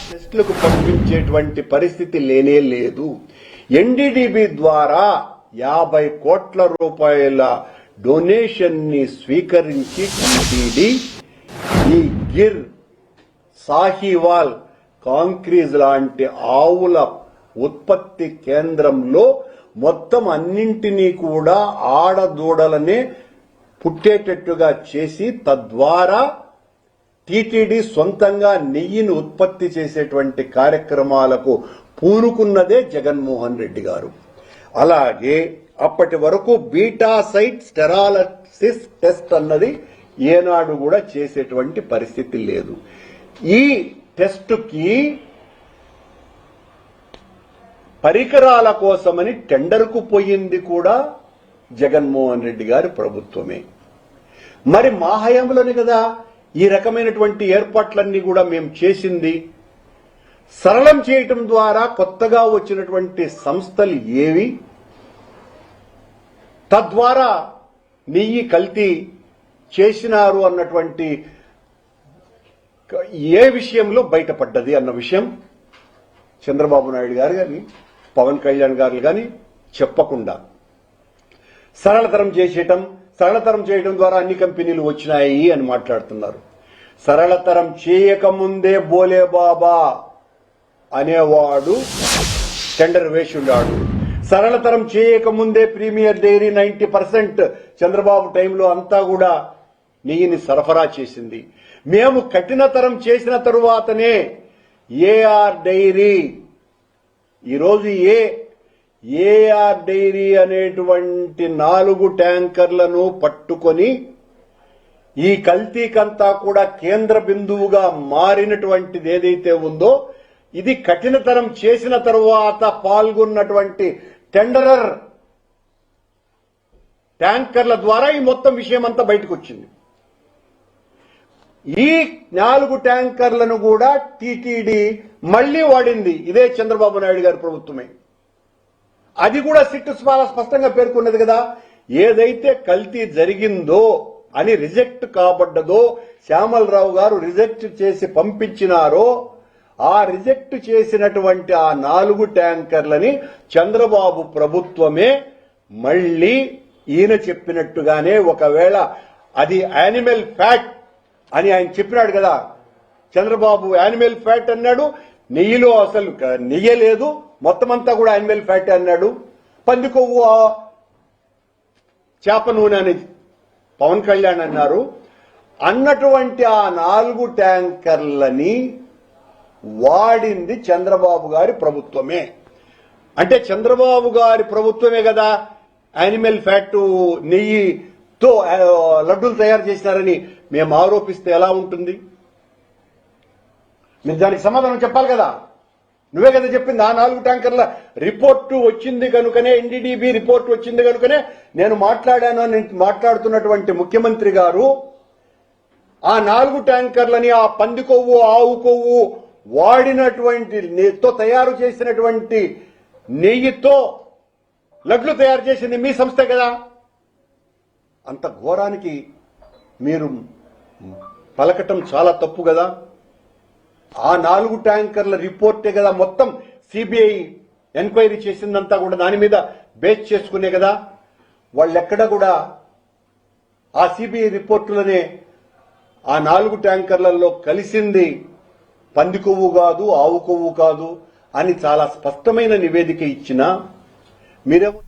టెస్టులకు పంపించేటువంటి పరిస్థితి లేనే లేదు. ఎన్డీడీబీ ద్వారా 50 కోట్ల రూపాయల డొనేషన్ ని స్వీకరించి టీటీడీ ఈ గిర్, సాహివాల్, కాంక్రీజ్ లాంటి ఆవుల ఉత్పత్తి కేంద్రంలో మొత్తం అన్నింటినీ కూడా ఆడదూడలనే పుట్టేటట్టుగా చేసి తద్వారా టీటీడీ సొంతంగా నెయ్యిని ఉత్పత్తి చేసేటువంటి కార్యక్రమాలకు పూనుకున్నదే జగన్మోహన్ రెడ్డి గారు. అలాగే అప్పటి వరకు బీటా సైట్ స్టెరాలసిస్ టెస్ట్ అన్నది ఏనాడు కూడా చేసేటువంటి పరిస్థితి లేదు. ఈ టెస్టుకి పరికరాల కోసమని టెండర్కు పోయింది కూడా జగన్మోహన్ రెడ్డి గారి ప్రభుత్వమే. మరి మా హయాంలోనే కదా ఈ రకమైనటువంటి ఏర్పాట్లన్నీ కూడా మేము చేసింది. సరళం చేయటం ద్వారా కొత్తగా వచ్చినటువంటి సంస్థలు ఏవి, తద్వారా నెయ్యి కల్తీ చేసినారు అన్నటువంటి ఏ విషయంలో బయటపడ్డది అన్న విషయం చంద్రబాబు నాయుడు గారు కానీ పవన్ కళ్యాణ్ గారు కానీ చెప్పకుండా సరళతరం చేయడం ద్వారా అన్ని కంపెనీలు వచ్చినాయి అని మాట్లాడుతున్నారు. సరళతరం చేయకముందే బోలే బాబా అనేవాడు టెండర్ వేసున్నాడు. సరళతరం చేయకముందే ప్రీమియర్ డైరీ 90% చంద్రబాబు టైంలో అంతా కూడా నెయ్యిని సరఫరా చేసింది. మేము కఠినతరం చేసిన తరువాతనే ఏఆర్ డైరీ, ఈరోజు ఏఆర్ డైరీ అనేటువంటి 4 ట్యాంకర్లను పట్టుకొని ఈ కల్తీకంతా కూడా కేంద్ర బిందువుగా మారినటువంటిది ఏదైతే ఉందో ఇది కఠినతరం చేసిన తరువాత పాల్గొన్నటువంటి టెండరర్ ట్యాంకర్ల ద్వారా ఈ మొత్తం విషయం అంతా బయటకు వచ్చింది. ఈ 4 ట్యాంకర్లను కూడా టీటీడీ మళ్లీ వాడింది ఇదే చంద్రబాబు నాయుడు గారి ప్రభుత్వమే. అది కూడా సిట్ స్పష్టంగా పేర్కొన్నది కదా, ఏదైతే కల్తీ జరిగిందో అని రిజెక్ట్ కాబడ్డదో శ్యామలరావు గారు రిజెక్ట్ చేసి పంపించినారో ఆ రిజెక్ట్ చేసినటువంటి ఆ 4 ట్యాంకర్లని చంద్రబాబు ప్రభుత్వమే మళ్లీ ఈయన చెప్పినట్టుగానే, ఒకవేళ అది యానిమల్ ఫ్యాట్ అని ఆయన చెప్పినాడు కదా, చంద్రబాబు యానిమల్ ఫ్యాట్ అన్నాడు, నెయ్యిలో అసలు నెయ్యి లేదు, మొత్తం అంతా కూడా యానిమల్ ఫ్యాట్ అన్నాడు. పంది కొవ్వు, చేప నూనె అని పవన్ కళ్యాణ్ అన్నారు. అన్నటువంటి ఆ 4 ట్యాంకర్లని వాడింది చంద్రబాబు గారి ప్రభుత్వమే. అంటే చంద్రబాబు గారి ప్రభుత్వమే కదా యానిమల్ ఫ్యాట్ నెయ్యితో లడ్డూలు తయారు చేసినారని మేము ఆరోపిస్తే ఎలా ఉంటుంది? మీరు దానికి సమాధానం చెప్పాలి కదా. నువ్వే కదా చెప్పింది. ఆ 4 ట్యాంకర్ల రిపోర్టు వచ్చింది కనుకనే, ఎన్డీడీబీ రిపోర్టు వచ్చింది కనుకనే నేను మాట్లాడాను అని మాట్లాడుతున్నటువంటి ముఖ్యమంత్రి గారు ఆ 4 ట్యాంకర్లని ఆ పంది కొవ్వు, ఆవు కొవ్వు వాడినటువంటి నెయ్యితో తయారు చేసినటువంటి నెయ్యితో లడ్లు తయారు చేసింది మీ సంస్థే కదా. అంత ఘోరానికి మీరు పలకటం చాలా తప్పు కదా. ఆ 4 ట్యాంకర్ల రిపోర్టే కదా మొత్తం సిబిఐ ఎంక్వైరీ చేసిందంతా కూడా దాని మీద బేస్ చేసుకునే కదా. వాళ్ళెక్కడ కూడా ఆ సిబిఐ రిపోర్టులనే ఆ 4 ట్యాంకర్లలో కలిసింది పంది కొవ్వు కాదు, ఆవు కొవ్వు కాదు అని చాలా స్పష్టమైన నివేదిక ఇచ్చినా మీరేమో